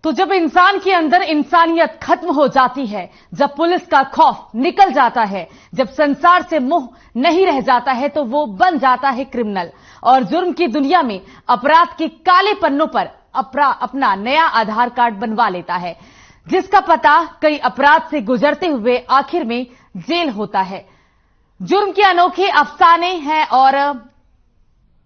तो जब इंसान के अंदर इंसानियत खत्म हो जाती है, जब पुलिस का खौफ निकल जाता है, जब संसार से मोह नहीं रह जाता है, तो वो बन जाता है क्रिमिनल और जुर्म की दुनिया में अपराध के काले पन्नों पर अपना नया आधार कार्ड बनवा लेता है, जिसका पता कई अपराध से गुजरते हुए आखिर में जेल होता है। जुर्म के अनोखे अफसाने हैं और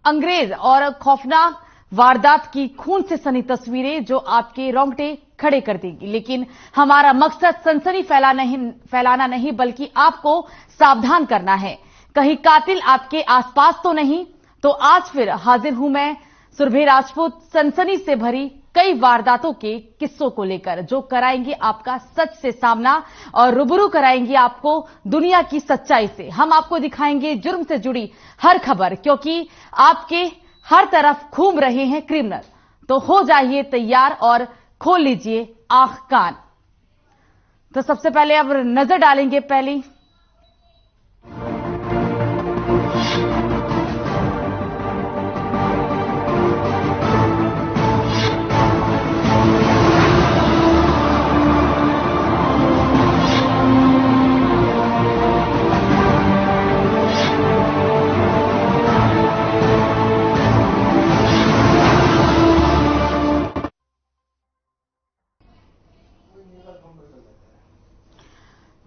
अंग्रेज और खौफनाक वारदात की खून से सनी तस्वीरें जो आपके रोंगटे खड़े कर देंगी। लेकिन हमारा मकसद सनसनी फैलाना नहीं बल्कि आपको सावधान करना है। कहीं कातिल आपके आसपास तो नहीं? तो आज फिर हाजिर हूं मैं सुरभि राजपूत, सनसनी से भरी कई वारदातों के किस्सों को लेकर, जो कराएंगे आपका सच से सामना और रूबरू कराएंगे आपको दुनिया की सच्चाई से। हम आपको दिखाएंगे जुर्म से जुड़ी हर खबर, क्योंकि आपके हर तरफ घूम रहे हैं क्रिमिनल। तो हो जाइए तैयार और खोल लीजिए आंख कान। तो सबसे पहले अब नजर डालेंगे पहली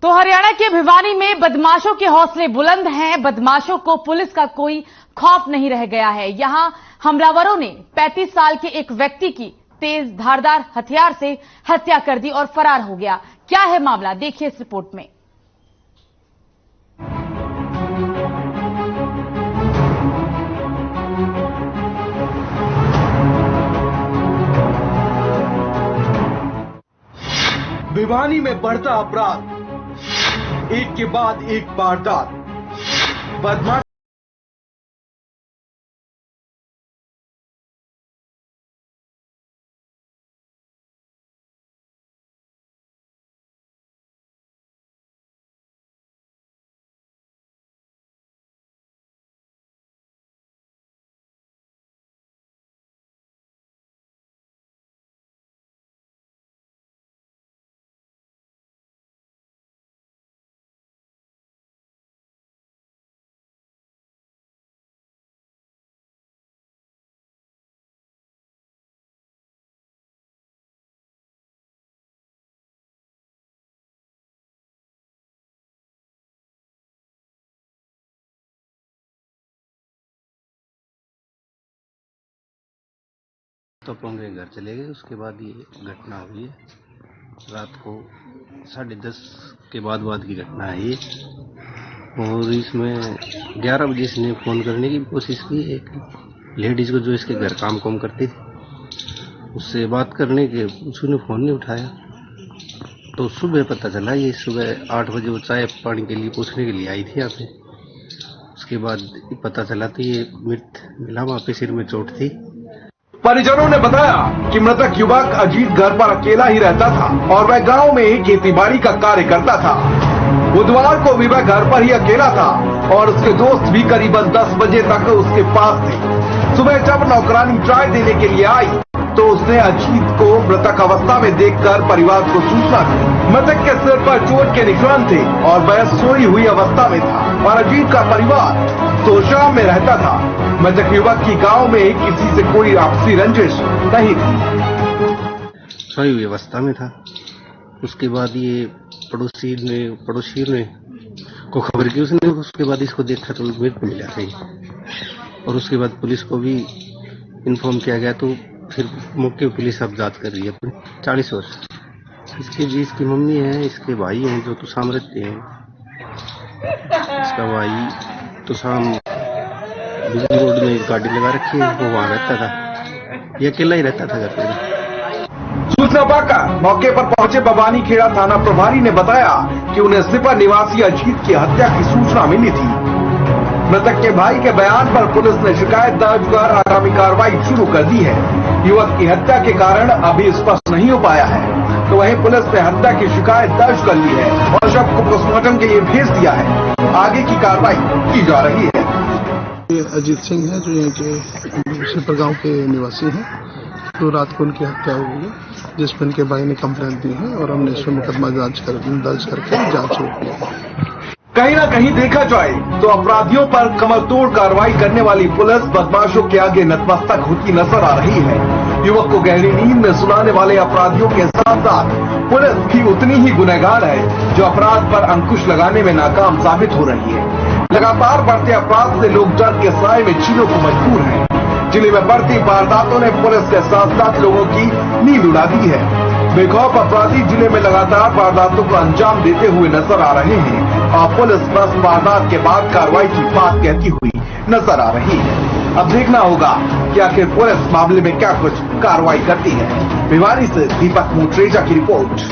तो हरियाणा के भिवानी में बदमाशों के हौसले बुलंद हैं। बदमाशों को पुलिस का कोई खौफ नहीं रह गया है। यहां हमलावरों ने 35 साल के एक व्यक्ति की तेज धारदार हथियार से हत्या कर दी और फरार हो गया। क्या है मामला, देखिए इस रिपोर्ट में। भिवानी में बढ़ता अपराध, एक के बाद एक वारदात। बदमाश तो अपने घर चले गए। उसके बाद ये घटना हुई है। रात को 10:30 के बाद की घटना है ये। और इसमें 11 बजे इसने फ़ोन करने की कोशिश की एक लेडीज़ को, जो इसके घर काम करती थी। उससे बात करने के उसने फ़ोन नहीं उठाया। तो सुबह पता चला, ये सुबह 8 बजे वो चाय पानी के लिए पूछने के लिए आई थी यहाँ पे। उसके बाद पता चला तो ये मृत मिला, वहाँ पे सिर में चोट थी। परिजनों ने बताया कि मृतक युवक अजीत घर पर अकेला ही रहता था और वह गांव में ही खेतीबाड़ी का कार्य करता था। बुधवार को भी वह घर पर ही अकेला था और उसके दोस्त भी करीबन 10 बजे तक उसके पास थे। सुबह जब नौकरानी चाय देने के लिए आई तो उसने अजीत को मृतक अवस्था में देखकर परिवार को सूचना दी। मृतक के सिर पर चोट के निशान थे और वह सोई हुई अवस्था में था और अजीत का परिवार तोशाम में रहता था। मृतक युवक की गांव में किसी से कोई आपसी रंजिश नहीं थी। सोई हुई अवस्था में था। उसके बाद ये पड़ोसी ने को खबर की उसने। उसके बाद इसको देखा तो मृत मिला था। और उसके बाद पुलिस को भी इन्फॉर्म किया गया। तो फिर मौके पर पुलिस अब जांच कर रही है। 40 वर्ष इसके भी, इसकी मम्मी है, इसके भाई हैं जो तुसाम रहते हैं। इसका भाई तुसाम बिजली रोड में गाड़ी लगा रखी है, वो वहां रहता था। ये अकेला ही रहता था घर पर। सूचना पाकर मौके पर पहुंचे बबानी खेड़ा थाना प्रभारी ने बताया कि उन्हें सिपा निवासी अजीत की हत्या की सूचना मिली थी। मृतक के भाई के बयान पर पुलिस ने शिकायत दर्ज कर आगामी कार्रवाई शुरू कर दी है। युवक की हत्या के कारण अभी स्पष्ट नहीं हो पाया है, तो वहीं पुलिस ने हत्या की शिकायत दर्ज कर ली है और शव को पोस्टमार्टम के लिए भेज दिया है। आगे की कार्रवाई की जा रही है। अजीत सिंह है, जो यहाँ के शिपर गांव के निवासी हैं। तो रात को उनकी हत्या हुई है, जिसमें उनके भाई ने कंप्लेंट दी है और हमने इसमें मुकदमा दर्ज करके जांच शुरू की है। कहीं ना कहीं देखा जाए तो अपराधियों पर कमर तोड़ कार्रवाई करने वाली पुलिस बदमाशों के आगे नतमस्तक होती नजर आ रही है। युवक को गहरी नींद में सुलाने वाले अपराधियों के साथ साथ पुलिस भी उतनी ही गुनहगार है जो अपराध पर अंकुश लगाने में नाकाम साबित हो रही है। लगातार बढ़ते अपराध से लोग डर के साए में जीने को मजबूर हैं। जिले में बढ़ती वारदातों ने पुलिस के साथ साथ लोगों की नींद उड़ा दी है। बेखौफ अपराधी जिले में लगातार वारदातों को अंजाम देते हुए नजर आ रहे हैं और पुलिस बस वारदात के बाद कार्रवाई की बात कहती हुई नजर आ रही है। अब देखना होगा कि आखिर पुलिस मामले में क्या कुछ कार्रवाई करती है। भिवानी से दीपक मुट्रेजा की रिपोर्ट।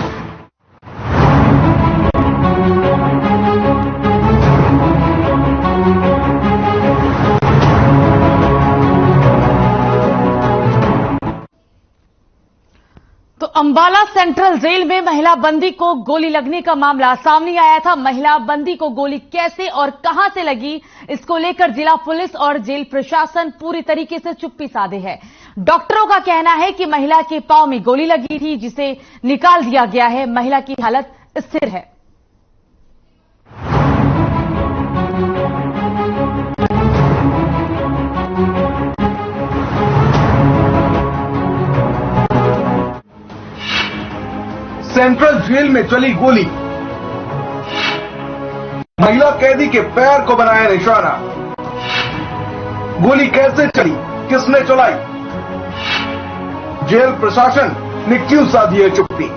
तो अंबाला सेंट्रल जेल में महिला बंदी को गोली लगने का मामला सामने आया था। महिला बंदी को गोली कैसे और कहां से लगी, इसको लेकर जिला पुलिस और जेल प्रशासन पूरी तरीके से चुप्पी साधे है। डॉक्टरों का कहना है कि महिला के पांव में गोली लगी थी, जिसे निकाल दिया गया है। महिला की हालत स्थिर है। सेंट्रल जेल में चली गोली, महिला कैदी के पैर को बनाया निशाना। गोली कैसे चली, किसने चलाई, जेल प्रशासन ने क्यों साधी है चुप्पी।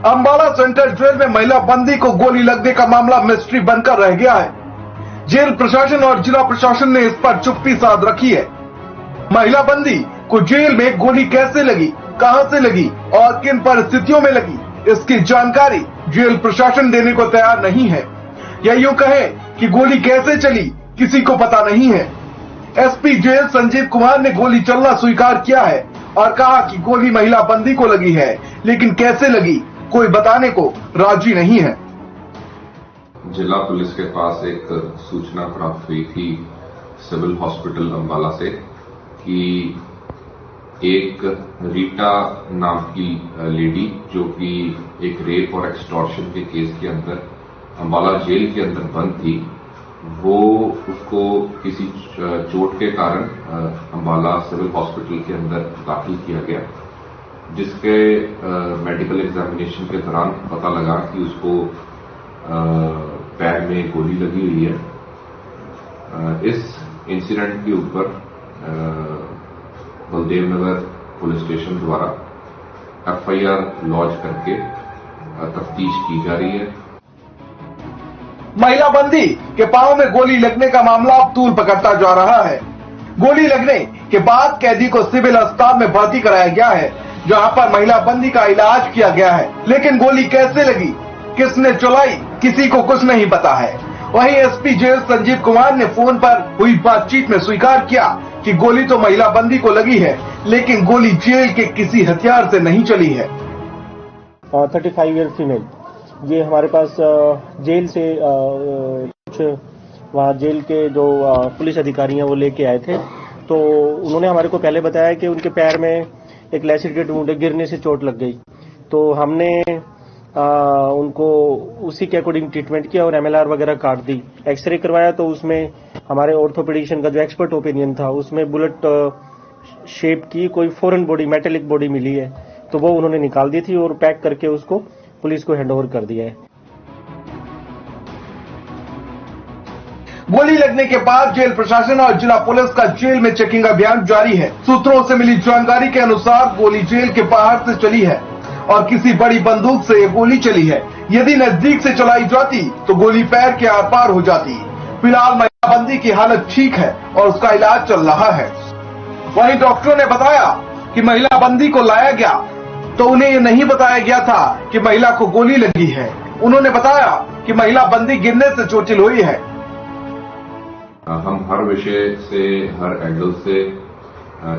अंबाला सेंट्रल जेल में महिला बंदी को गोली लगने का मामला मिस्ट्री बनकर रह गया है। जेल प्रशासन और जिला प्रशासन ने इस पर चुप्पी साध रखी है। महिला बंदी को जेल में गोली कैसे लगी, कहां से लगी और किन परिस्थितियों में लगी, इसकी जानकारी जेल प्रशासन देने को तैयार नहीं है। या यूं कहें कि गोली कैसे चली किसी को पता नहीं है। एसपी जेल संजीव कुमार ने गोली चलना स्वीकार किया है और कहा कि गोली महिला बंदी को लगी है, लेकिन कैसे लगी कोई बताने को राजी नहीं है। जिला पुलिस के पास एक सूचना प्राप्त हुई थी सिविल हॉस्पिटल अंबाला से कि एक रीटा नाम की लेडी जो कि एक रेप और एक्सटॉर्शन के केस के अंदर अंबाला जेल के अंदर बंद थी, वो उसको किसी चोट के कारण अंबाला सिविल हॉस्पिटल के अंदर दाखिल किया गया, जिसके मेडिकल एग्जामिनेशन के दौरान पता लगा कि उसको पैर में गोली लगी हुई है। इस इंसिडेंट के ऊपर बलदेव नगर पुलिस स्टेशन द्वारा एफआईआर लॉन्च करके तफ्तीश की जा रही है। महिला बंदी के पांव में गोली लगने का मामला अब तूल पकड़ता जा रहा है। गोली लगने के बाद कैदी को सिविल अस्पताल में भर्ती कराया गया है, जहां पर महिला बंदी का इलाज किया गया है। लेकिन गोली कैसे लगी, किसने चलाई, किसी को कुछ नहीं पता है। वहीं एसपी जेल संजीव कुमार ने फोन पर हुई बातचीत में स्वीकार किया कि गोली तो महिला बंदी को लगी है, लेकिन गोली जेल के किसी हथियार से नहीं चली है। 35 ईयर फीमेल, ये हमारे पास जेल से कुछ वहाँ जेल के जो पुलिस अधिकारी हैं वो लेके आए थे। तो उन्होंने हमारे को पहले बताया कि उनके पैर में एक लैसिडेटेड वुंड है, गिरने से चोट लग गई। तो हमने उनको उसी के अकॉर्डिंग ट्रीटमेंट किया और एमएलआर वगैरह काट दी। एक्सरे करवाया तो उसमें हमारे ऑर्थोपेडिशियन का जो एक्सपर्ट ओपिनियन था उसमें बुलेट शेप की कोई फॉरेन बॉडी, मेटेलिक बॉडी मिली है, तो वो उन्होंने निकाल दी थी और पैक करके उसको पुलिस को हैंडओवर कर दिया है। गोली लगने के बाद जेल प्रशासन और जिला पुलिस का जेल में चेकिंग अभियान जारी है। सूत्रों से मिली जानकारी के अनुसार गोली जेल के बाहर से चली है और किसी बड़ी बंदूक से ये गोली चली है। यदि नजदीक से चलाई जाती तो गोली पैर के आर पार हो जाती। फिलहाल महिला बंदी की हालत ठीक है और उसका इलाज चल रहा है। वहीं डॉक्टरों ने बताया कि महिला बंदी को लाया गया तो उन्हें ये नहीं बताया गया था कि महिला को गोली लगी है। उन्होंने बताया कि महिला बंदी गिरने से चोटिल हुई है। हम हर विषय से, हर एंगल से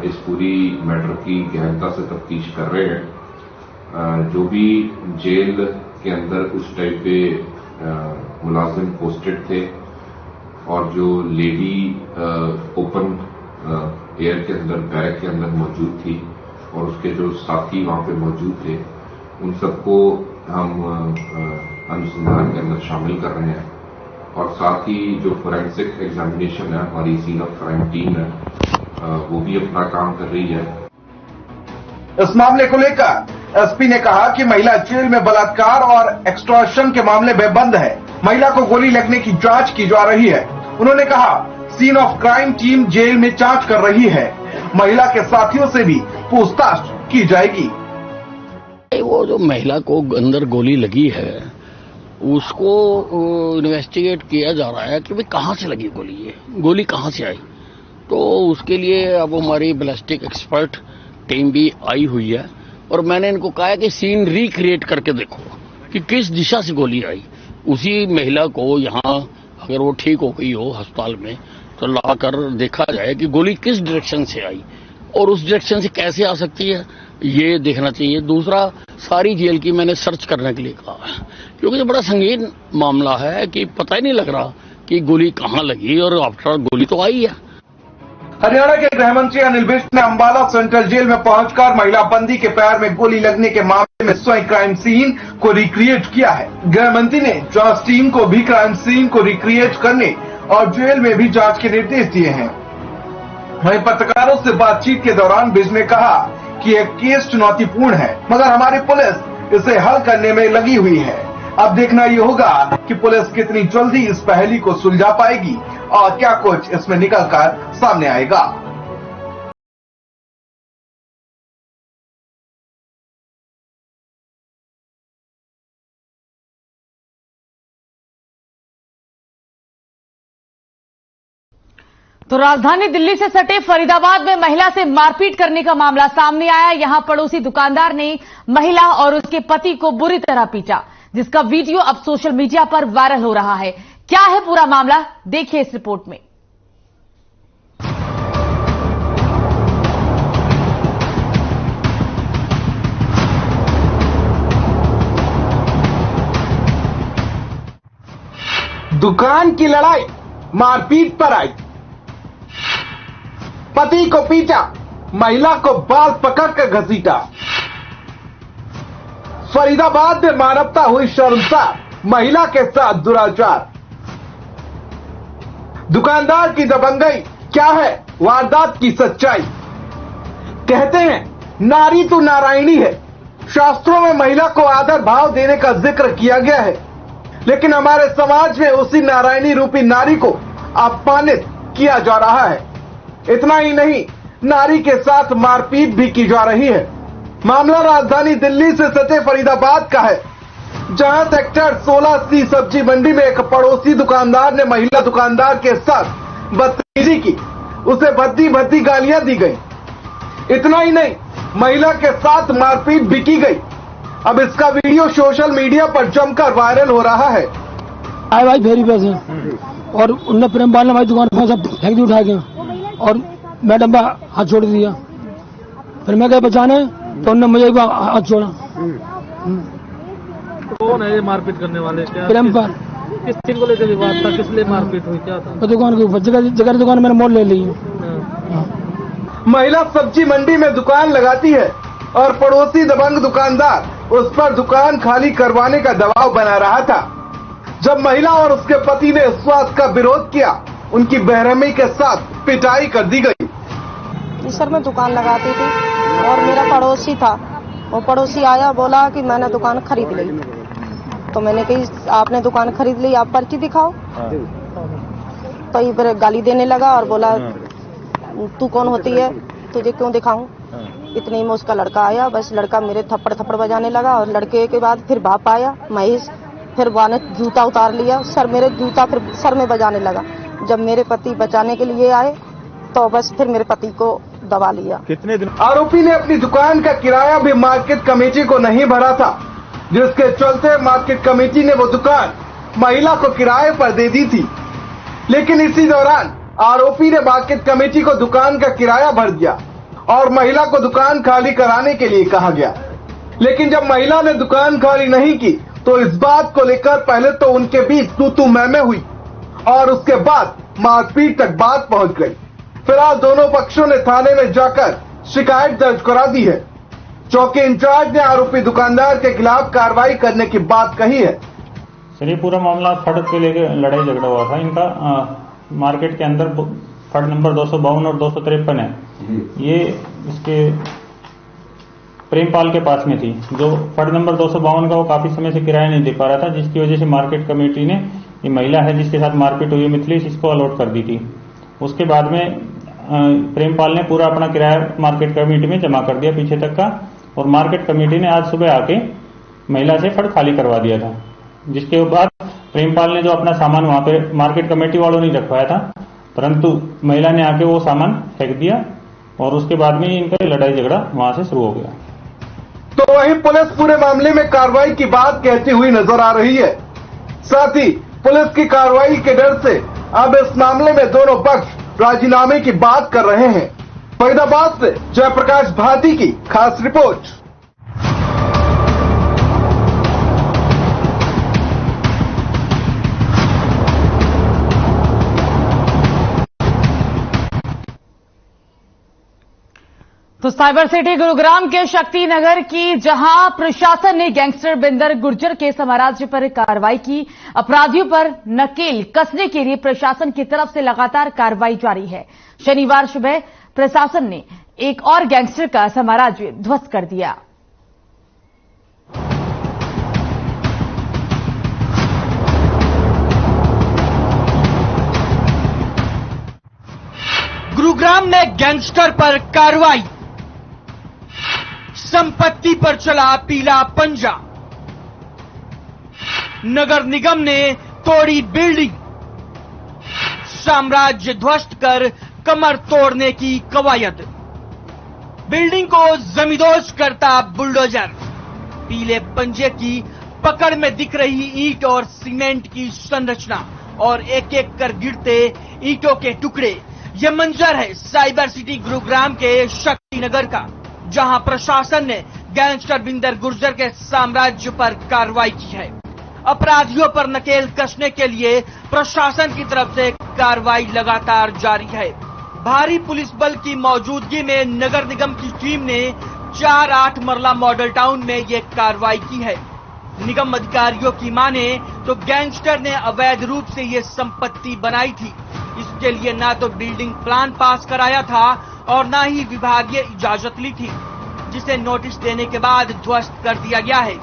इस पूरी मैटर की गहनता से तफ्तीश कर रहे हैं। जो भी जेल के अंदर उस टाइप पे मुलाजिम पोस्टेड थे और जो लेडी ओपन एयर के अंदर, बैरक के अंदर मौजूद थी, और उसके जो साथी वहां पे मौजूद थे उन सबको हम अनुसंधान के अंदर शामिल कर रहे हैं और साथ ही जो फोरेंसिक एग्जामिनेशन है हमारी सीन ऑफ क्राइम टीम है वो भी अपना काम कर रही है। इस मामले को लेकर एसपी ने कहा कि महिला जेल में बलात्कार और एक्सटॉर्शन के मामले में बंद है। महिला को गोली लगने की जांच की जा रही है। उन्होंने कहा scene of crime team jail में जांच कर रही है। महिला के साथियों से भी पूछताछ की जाएगी। वो जो महिला को अंदर गोली लगी है उसको इन्वेस्टिगेट किया जा रहा है कि भाई कहां से लगी गोली, ये गोली कहां से आई। तो उसके लिए अब हमारी बैलिस्टिक एक्सपर्ट टीम भी आई हुई है और मैंने इनको कहा है कि सीन रिक्रिएट करके देखो कि किस दिशा से गोली आई। उसी महिला को यहाँ अगर वो ठीक हो गई हो अस्पताल में तो लाकर देखा जाए कि गोली किस डायरेक्शन से आई और उस डायरेक्शन से कैसे आ सकती है ये देखना चाहिए। दूसरा, सारी जेल की मैंने सर्च करने के लिए कहा है क्योंकि ये बड़ा संगीन मामला है कि पता ही नहीं लग रहा कि गोली कहाँ लगी और आफ्टर गोली तो आई है। हरियाणा के गृह मंत्री अनिल विज ने अंबाला सेंट्रल जेल में पहुंचकर महिला बंदी के पैर में गोली लगने के मामले में स्वयं क्राइम सीन को रिक्रिएट किया है। गृह मंत्री ने जांच टीम को भी क्राइम सीन को रिक्रिएट करने और जेल में भी जांच के निर्देश दिए हैं। वहीं पत्रकारों से बातचीत के दौरान विज ने कहा कि यह केस चुनौतीपूर्ण है मगर हमारी पुलिस इसे हल करने में लगी हुई है। अब देखना ये होगा कि पुलिस कितनी जल्दी इस पहेली को सुलझा पाएगी और क्या कुछ इसमें निकलकर सामने आएगा। तो राजधानी दिल्ली से सटे फरीदाबाद में महिला से मारपीट करने का मामला सामने आया। यहां पड़ोसी दुकानदार ने महिला और उसके पति को बुरी तरह पीटा, जिसका वीडियो अब सोशल मीडिया पर वायरल हो रहा है। क्या है पूरा मामला, देखिए इस रिपोर्ट में। दुकान की लड़ाई मारपीट पर आई। पति को पीटा, महिला को बाल पकड़कर घसीटा। फरीदाबाद में मानवता हुई शर्मसार, महिला के साथ दुराचार। दुकानदार की दबंगई, क्या है वारदात की सच्चाई। कहते हैं नारी तो नारायणी है। शास्त्रों में महिला को आदर भाव देने का जिक्र किया गया है, लेकिन हमारे समाज में उसी नारायणी रूपी नारी को अपमानित किया जा रहा है। इतना ही नहीं, नारी के साथ मारपीट भी की जा रही है। मामला राजधानी दिल्ली से सटे फरीदाबाद का है, जहां सेक्टर 16C सब्जी मंडी में एक पड़ोसी दुकानदार ने महिला दुकानदार के साथ बदतमीजी की। उसे भद्दी भद्दी गालियां दी गई। इतना ही नहीं, महिला के साथ मारपीट भी की गई। अब इसका वीडियो सोशल मीडिया पर जमकर वायरल हो रहा है। आए भाई फेरी पैसे और उनने प्रेमपाल ने हमारी दुकान पर सब फेंक दी उठा के और मैडम का हाथ छोड़ दिया। फिर मैं गया बचाने तो उन्होंने मुझे हाथ छोड़ा। कौन है ये मारपीट करने वाले? क्या प्रेमपाल। किस चीज को लेकर विवाद था? किस लिए मारपीट हुई? क्या था? दुकान के ऊपर जगह दुकान मैंने मोल ले ली है। महिला सब्जी मंडी में दुकान लगाती है और पड़ोसी दबंग दुकानदार उस पर दुकान खाली करवाने का दबाव बना रहा था। जब महिला और उसके पति ने इस बात का विरोध किया, उनकी बेरहमी के साथ पिटाई कर दी गई। सर मैं दुकान लगाती थी और मेरा पड़ोसी था, वो पड़ोसी आया, बोला कि मैंने दुकान खरीद ली। तो मैंने कही आपने दुकान खरीद ली, आप पर्ची दिखाओ। तो ये फिर गाली देने लगा और बोला तू कौन होती है, तुझे क्यों दिखाऊं। इतने में उसका लड़का आया, बस लड़का मेरे थप्पड़ थप्पड़ बजाने लगा और लड़के के बाद फिर बाप आया महेश, फिर वाने जूता उतार लिया सर, मेरे जूता फिर सर में बजाने लगा। जब मेरे पति बचाने के लिए आए तो बस फिर मेरे पति को दबा लिया। कितने दिन? आरोपी ने अपनी दुकान का किराया भी मार्केट कमेटी को नहीं भरा था, जिसके चलते मार्केट कमेटी ने वो दुकान महिला को किराए पर दे दी थी। लेकिन इसी दौरान आरोपी ने मार्केट कमेटी को दुकान का किराया भर दिया और महिला को दुकान खाली कराने के लिए कहा गया। लेकिन जब महिला ने दुकान खाली नहीं की तो इस बात को लेकर पहले तो उनके बीच तू मैं हुई और उसके बाद मारपीट तक बात पहुंच गई। फिलहाल दोनों पक्षों ने थाने में जाकर शिकायत दर्ज करा दी है। चौकी इंचार्ज ने आरोपी दुकानदार के खिलाफ कार्रवाई करने की बात कही है। सर ये पूरा मामला फड़ के लेके लड़ाई झगड़ा हुआ था इनका। मार्केट के अंदर फड़ नंबर 252 और 253 है। ये इसके प्रेमपाल के पास में थी। जो फड़ नंबर 252 का वो काफी समय से किराया नहीं दे पा रहा था, जिसकी वजह से मार्केट कमेटी ने ये महिला है जिसके साथ मारपीट हुई मिथिलेश, इसको अलॉट कर दी थी। उसके बाद में प्रेमपाल ने पूरा अपना किराया मार्केट कमेटी में जमा कर दिया पीछे तक का, और मार्केट कमेटी ने आज सुबह आके महिला से फड़ खाली करवा दिया था। जिसके बाद प्रेमपाल ने जो अपना सामान वहां पे मार्केट कमेटी वालों ने रखवाया था, परंतु महिला ने आके वो सामान फेंक दिया और उसके बाद में इनका लड़ाई झगड़ा वहां से शुरू हो गया। तो वहीं पुलिस पूरे मामले में कार्रवाई की बात कहती हुई नजर आ रही है। साथ ही पुलिस की कार्रवाई के डर से अब इस मामले में दोनों पक्ष राजीनामे की बात कर रहे हैं। फरीदाबाद से जयप्रकाश भारती की खास रिपोर्ट। तो साइबर सिटी गुरुग्राम के शक्ति नगर की, जहां प्रशासन ने गैंगस्टर बिंदर गुर्जर के साम्राज्य पर कार्रवाई की। अपराधियों पर नकेल कसने के लिए प्रशासन की तरफ से लगातार कार्रवाई जारी है। शनिवार सुबह प्रशासन ने एक और गैंगस्टर का साम्राज्य ध्वस्त कर दिया। गुरुग्राम में गैंगस्टर पर कार्रवाई, संपत्ति पर चला पीला पंजा, नगर निगम ने तोड़ी बिल्डिंग, साम्राज्य ध्वस्त कर कमर तोड़ने की कवायद, बिल्डिंग को जमींदोज करता बुलडोजर, पीले पंजे की पकड़ में दिख रही ईंट और सीमेंट की संरचना और एक एक कर गिरते ईंटों के टुकड़े। यह मंजर है साइबर सिटी गुरुग्राम के शक्ति नगर का, जहां प्रशासन ने गैंगस्टर बिंदर गुर्जर के साम्राज्य पर कार्रवाई की है। अपराधियों पर नकेल कसने के लिए प्रशासन की तरफ से कार्रवाई लगातार जारी है। भारी पुलिस बल की मौजूदगी में नगर निगम की टीम ने 4-8 मरला मॉडल टाउन में ये कार्रवाई की है। निगम अधिकारियों की माने तो गैंगस्टर ने अवैध रूप से ये संपत्ति बनाई थी। इसके लिए ना तो बिल्डिंग प्लान पास कराया था और ना ही विभागीय इजाजत ली थी, जिसे नोटिस देने के बाद ध्वस्त कर दिया गया है।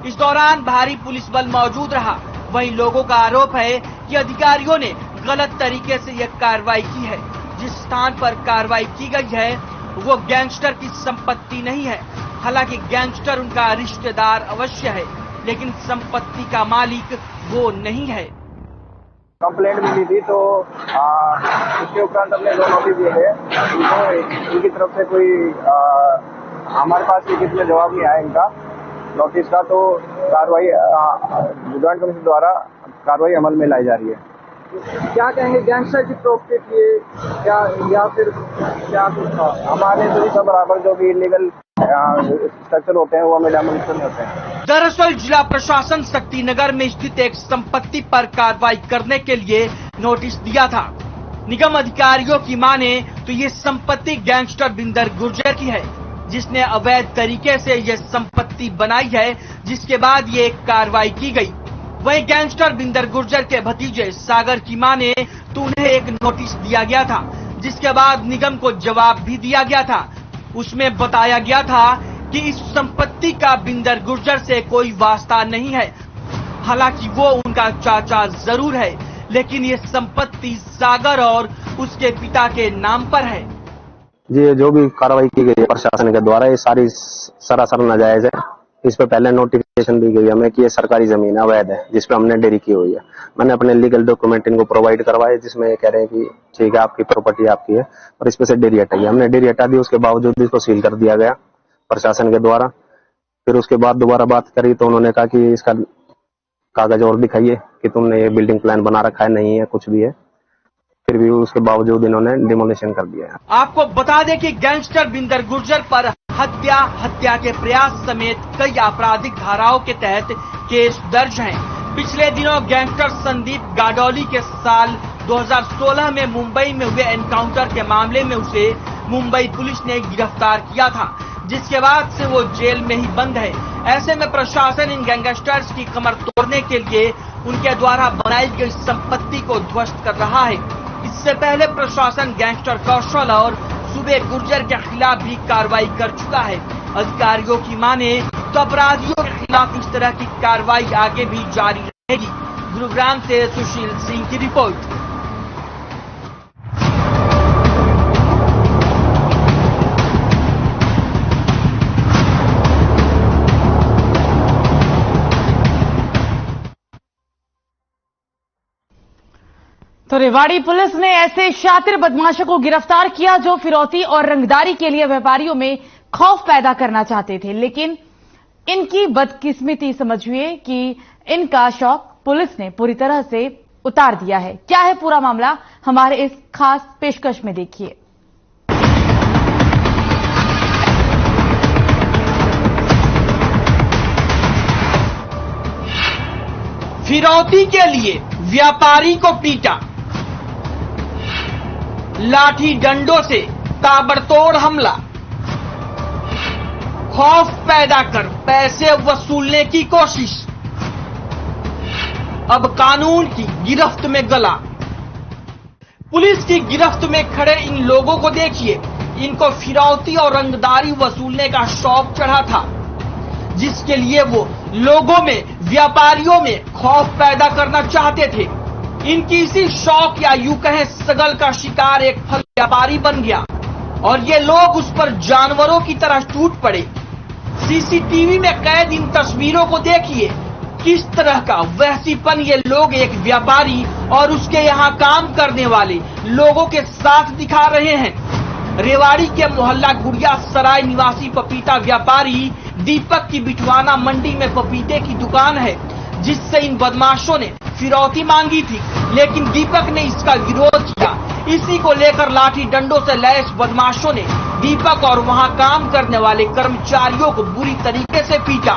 इस दौरान भारी पुलिस बल मौजूद रहा। वहीं लोगों का आरोप है कि अधिकारियों ने गलत तरीके से यह कार्रवाई की है। जिस स्थान पर कार्रवाई की गई है वो गैंगस्टर की संपत्ति नहीं है। हालांकि गैंगस्टर उनका रिश्तेदार अवश्य है, लेकिन संपत्ति का मालिक वो नहीं है। कंप्लेंट मिली थी तो उसके उपरांत हमने 2 नोटिस दिए थे। इनकी तरफ से कोई हमारे पास लिखित में जवाब नहीं आया इनका नोटिस का, तो कार्रवाई ज्वाइंट कमीशन द्वारा कार्रवाई अमल में लाई जा रही है। क्या कहेंगे गैंगस्टर की प्रॉपर्टी के क्या या फिर क्या हमारे तो सब बराबर जो भी इलीगल स्ट्रक्चर होते हैं वो हमें डेमोलिशन होते हैं। दरअसल जिला प्रशासन शक्ति नगर में स्थित एक संपत्ति पर कार्रवाई करने के लिए नोटिस दिया था। निगम अधिकारियों की माने तो ये संपत्ति गैंगस्टर बिंदर गुर्जर की है, जिसने अवैध तरीके से ये संपत्ति बनाई है, जिसके बाद ये कार्रवाई की गई। वहीं गैंगस्टर बिंदर गुर्जर के भतीजे सागर की माने तो उन्हें एक नोटिस दिया गया था, जिसके बाद निगम को जवाब भी दिया गया था। उसमें बताया गया था कि इस संपत्ति का बिंदर गुर्जर से कोई वास्ता नहीं है। हालांकि वो उनका चाचा जरूर है, लेकिन ये संपत्ति सागर और उसके पिता के नाम पर है। ये जो भी कार्रवाई की गई है प्रशासन के द्वारा, ये सारी सरासर नाजायज है। इस पे पहले नोटिफिकेशन दी गई हमें कि ये सरकारी जमीन अवैध है, जिसपे हमने डेरी की हुई है। मैंने अपने लीगल डॉक्यूमेंट इनको प्रोवाइड करवाए, जिसमें ये कह रहे हैं कि ठीक है आपकी प्रॉपर्टी आपकी है, और इस पे से डेरी हटाई। हमने डेरी हटा दी, उसके बावजूद इसको सील कर दिया गया प्रशासन के द्वारा। फिर उसके बाद दोबारा बात करी तो उन्होंने कहा कि इसका कागज और दिखाइए कि तुमने ये बिल्डिंग प्लान बना रखा है, नहीं है कुछ भी है। फिर भी उसके बावजूद इन्होंने डिमोलिशन कर दिया है। आपको बता दें कि गैंगस्टर बिंदर गुर्जर पर हत्या के प्रयास समेत कई आपराधिक धाराओं के तहत केस दर्ज हैं। पिछले दिनों गैंगस्टर संदीप गाडोली के साल 2016 में मुंबई में हुए एनकाउंटर के मामले में उसे मुंबई पुलिस ने गिरफ्तार किया था, जिसके बाद से वो जेल में ही बंद है। ऐसे में प्रशासन इन गैंगस्टर्स की कमर तोड़ने के लिए उनके द्वारा बनाई गई संपत्ति को ध्वस्त कर रहा है। इससे पहले प्रशासन गैंगस्टर कौशल और सुबेग गुर्जर के खिलाफ भी कार्रवाई कर चुका है। अधिकारियों की माने तो अपराधियों के खिलाफ इस तरह की कार्रवाई आगे भी जारी रहेगी। गुरुग्राम से सुशील सिंह की रिपोर्ट। तो रेवाड़ी पुलिस ने ऐसे शातिर बदमाशों को गिरफ्तार किया जो फिरौती और रंगदारी के लिए व्यापारियों में खौफ पैदा करना चाहते थे, लेकिन इनकी बदकिस्मती समझिए कि इनका शौक पुलिस ने पूरी तरह से उतार दिया है। क्या है पूरा मामला, हमारे इस खास पेशकश में देखिए। फिरौती के लिए व्यापारी को पीटा, लाठी डंडों से ताबड़तोड़ हमला, खौफ पैदा कर पैसे वसूलने की कोशिश, अब कानून की गिरफ्त में गला। पुलिस की गिरफ्त में खड़े इन लोगों को देखिए, इनको फिरौती और रंगदारी वसूलने का शौक चढ़ा था, जिसके लिए वो लोगों में, व्यापारियों में खौफ पैदा करना चाहते थे। इनकी इसी शौक या यूं कहें सगल का शिकार एक फल व्यापारी बन गया और ये लोग उस पर जानवरों की तरह टूट पड़े। सीसीटीवी में कैद इन तस्वीरों को देखिए, किस तरह का वहसीपन ये लोग एक व्यापारी और उसके यहाँ काम करने वाले लोगों के साथ दिखा रहे हैं। रेवाड़ी के मोहल्ला गुड़िया सराय निवासी पपीता व्यापारी दीपक की बिटवाना मंडी में पपीते की दुकान है, जिससे इन बदमाशों ने फिरौती मांगी थी, लेकिन दीपक ने इसका विरोध किया। इसी को लेकर लाठी डंडों से लैस बदमाशों ने दीपक और वहां काम करने वाले कर्मचारियों को बुरी तरीके से पीटा।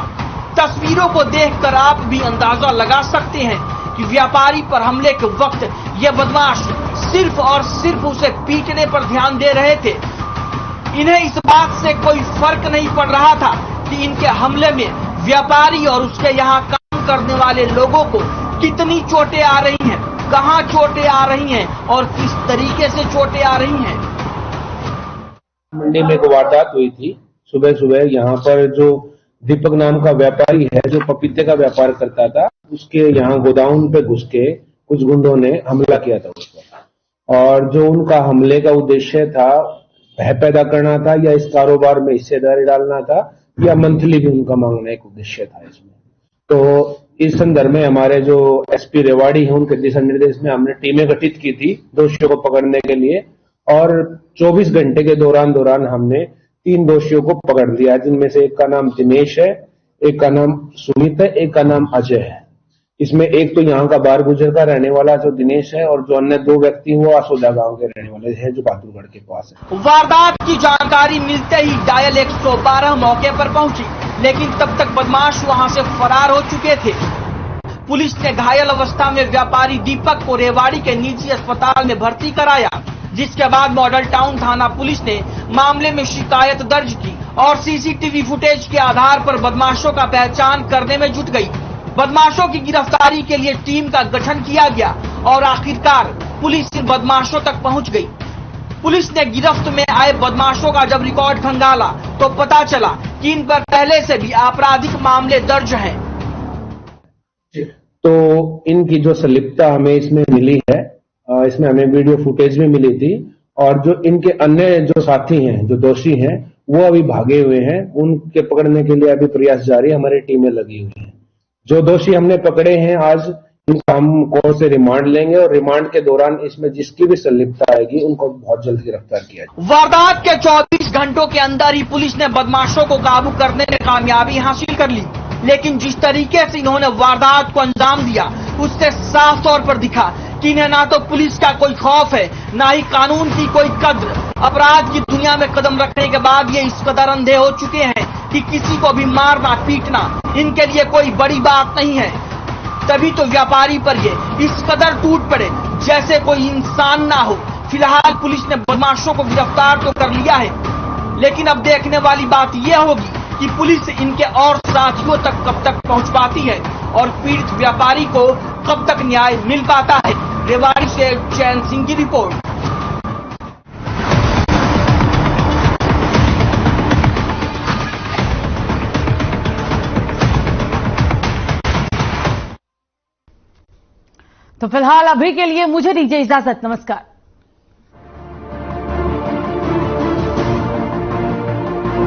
तस्वीरों को देखकर आप भी अंदाजा लगा सकते हैं कि व्यापारी पर हमले के वक्त ये बदमाश सिर्फ और सिर्फ उसे पीटने पर ध्यान दे रहे थे। इन्हें इस बात से कोई फर्क नहीं पड़ रहा था कि इनके हमले में व्यापारी और उसके यहाँ काम करने वाले लोगों को कितनी चोटें आ रही हैं, कहां चोटें आ रही हैं और किस तरीके से चोटें आ रही हैं। मंडी में एक वारदात हुई थी सुबह सुबह। यहाँ पर जो दीपक नाम का व्यापारी है जो पपीते का व्यापार करता था, उसके यहाँ गोदाउन पे घुस के कुछ गुंडों ने हमला किया था उस पर, और जो उनका हमले का उद्देश्य था भय पैदा करना था या इस कारोबार में हिस्सेदारी डालना था या मंथली भी उनका मांगना एक उद्देश्य था इसमें। तो इस संदर्भ में हमारे जो एसपी रेवाड़ी हैं उनके दिशा निर्देश में हमने टीमें गठित की थी दोषियों को पकड़ने के लिए, और 24 घंटे के दौरान हमने 3 दोषियों को पकड़ लिया, जिनमें से एक का नाम दिनेश है, एक का नाम सुमित है, एक का नाम अजय है। इसमें एक तो यहाँ का बार गुजर का रहने वाला जो दिनेश है और जो अन्य 2 व्यक्ति वो आसोदा गांव के रहने वाले हैं जो बहादुरगढ़ के पास है। वारदात की जानकारी मिलते ही डायल 112 मौके पर पहुंची, लेकिन तब तक बदमाश वहां से फरार हो चुके थे। पुलिस ने घायल अवस्था में व्यापारी दीपक को रेवाड़ी के निजी अस्पताल में भर्ती कराया, जिसके बाद मॉडल टाउन थाना पुलिस ने मामले में शिकायत दर्ज की और सीसीटीवी फुटेज के आधार पर बदमाशों का पहचान करने में जुट गई। बदमाशों की गिरफ्तारी के लिए टीम का गठन किया गया और आखिरकार पुलिस इन बदमाशों तक पहुंच गई। पुलिस ने गिरफ्त में आए बदमाशों का जब रिकॉर्ड खंगाला तो पता चला कि इन पर पहले से भी आपराधिक मामले दर्ज हैं। तो इनकी जो संलिप्तता हमें इसमें मिली है, इसमें हमें वीडियो फुटेज भी मिली थी, और जो इनके अन्य जो साथी हैं, जो दोषी हैं, वो अभी भागे हुए हैं। उनके पकड़ने के लिए अभी प्रयास जारी, हमारी टीमें लगी हुई हैं। जो दोषी हमने पकड़े हैं आज इनका हम कोर्ट से रिमांड लेंगे और रिमांड के दौरान इसमें जिसकी भी संलिप्तता आएगी उनको बहुत जल्द गिरफ्तार किया जाएगा। वारदात के 24 घंटों के अंदर ही पुलिस ने बदमाशों को काबू करने में कामयाबी हासिल कर ली, लेकिन जिस तरीके से इन्होंने वारदात को अंजाम दिया उससे साफ तौर पर दिखा कि इन्हें ना तो पुलिस का कोई खौफ है, ना ही कानून की कोई कद्र। अपराध की दुनिया में कदम रखने के बाद ये इस कदर अंधे हो चुके हैं कि किसी को भी मारना पीटना इनके लिए कोई बड़ी बात नहीं है। तभी तो व्यापारी पर ये इस कदर टूट पड़े जैसे कोई इंसान ना हो। फिलहाल पुलिस ने बदमाशों को गिरफ्तार तो कर लिया है, लेकिन अब देखने वाली बात यह होगी कि पुलिस इनके और साथियों तक कब तक पहुंच पाती है और पीड़ित व्यापारी को कब तक न्याय मिल पाता है। रेवाड़ी से चैन सिंह की रिपोर्ट। तो फिलहाल अभी के लिए मुझे दीजिए इजाजत। नमस्कार।